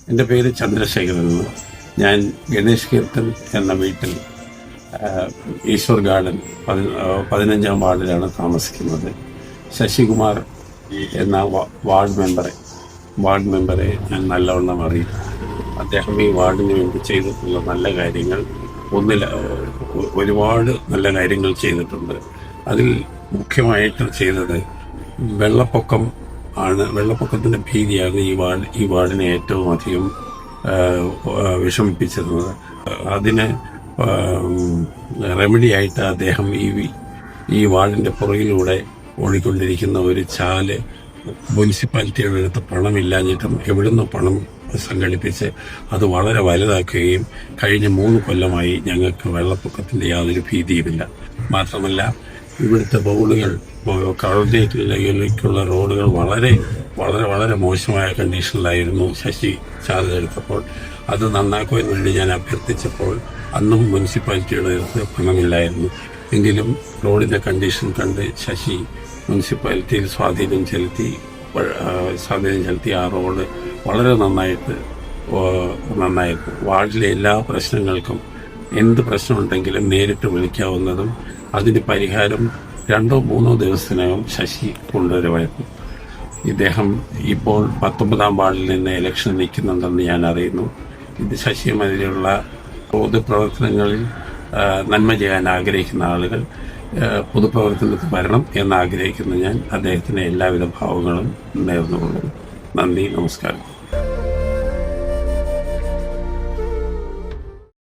എൻ്റെ പേര് ചന്ദ്രശേഖരൻ. ഞാൻ ഗണേഷ് കീർത്തൻ എന്ന വീട്ടിൽ ഈശ്വർ ഗാർഡൻ 15-ാം വാർഡിലാണ് താമസിക്കുന്നത്. ശശികുമാർ എന്ന വാർഡ് മെമ്പറെ ഞാൻ നല്ലവണ്ണം അറിയും. അദ്ദേഹം ഈ വാർഡിന് വേണ്ടി ചെയ്തിട്ടുള്ള നല്ല കാര്യങ്ങൾ ഒരുപാട് നല്ല കാര്യങ്ങൾ ചെയ്തിട്ടുണ്ട്. അതിൽ മുഖ്യമായിട്ട് ചെയ്തത് വെള്ളപ്പൊക്കത്തിൻ്റെ ഭീതിയാണ് ഈ വാർഡിനെ ഏറ്റവും അധികം വിഷമിപ്പിച്ചിരുന്നത്. അതിന് റെമഡിയായിട്ട് അദ്ദേഹം ഈ വാർഡിൻ്റെ പുറകിലൂടെ ഓടിക്കൊണ്ടിരിക്കുന്ന ഒരു ചാല് മുനിസിപ്പാലിറ്റിയുടെ അടുത്ത് പണമില്ലാഞ്ഞിട്ടും എവിടുന്ന് പണം സംഘടിപ്പിച്ച് അത് വളരെ വലുതാക്കുകയും കഴിഞ്ഞ 3 കൊല്ലമായി ഞങ്ങൾക്ക് വെള്ളപ്പൊക്കത്തിൻ്റെ യാതൊരു ഭീതിയുമില്ല. മാത്രമല്ല, ഇവിടുത്തെ റോഡുകൾ കളർജേറ്റിലേക്കുള്ള റോഡുകൾ വളരെ വളരെ വളരെ മോശമായ കണ്ടീഷനിലായിരുന്നു ശശി ചാർജ് എടുത്തപ്പോൾ. അത് നന്നാക്കുവാൻ വേണ്ടി ഞാൻ അഭ്യർത്ഥിച്ചപ്പോൾ അന്നും മുനിസിപ്പാലിറ്റിയുടെ അടുത്ത് പണമില്ലായിരുന്നു. എങ്കിലും റോഡിൻ്റെ കണ്ടീഷൻ കണ്ട് ശശി മുനിസിപ്പാലിറ്റിയിൽ സ്വാധീനം ചെലുത്തി ആ റോഡ് വളരെ നന്നായിരുന്നു. വാർഡിലെ എല്ലാ പ്രശ്നങ്ങൾക്കും എന്ത് പ്രശ്നമുണ്ടെങ്കിലും നേരിട്ട് വിളിക്കാവുന്നതും അതിന് പരിഹാരം 2-3 ദിവസത്തിനകം ശശി കൊണ്ടുവരുമായിരുന്നു. ഇദ്ദേഹം ഇപ്പോൾ 19-ാം വാർഡിൽ നിന്ന് ഇലക്ഷൻ നിൽക്കുന്നുണ്ടെന്ന് ഞാൻ അറിയുന്നു. ഇത് ശശിയുമെതിരെയുള്ള പൊതുപ്രവർത്തനങ്ങളിൽ നന്മ ചെയ്യാൻ ആഗ്രഹിക്കുന്ന ആളുകൾ പൊതുപ്രവർത്തനത്തിൽ വരണം എന്നാഗ്രഹിക്കുന്ന ഞാൻ അദ്ദേഹത്തിന് എല്ലാവിധ ഭാവങ്ങളും നേർന്നുകൊള്ളുന്നു. നന്ദി, നമസ്കാരം.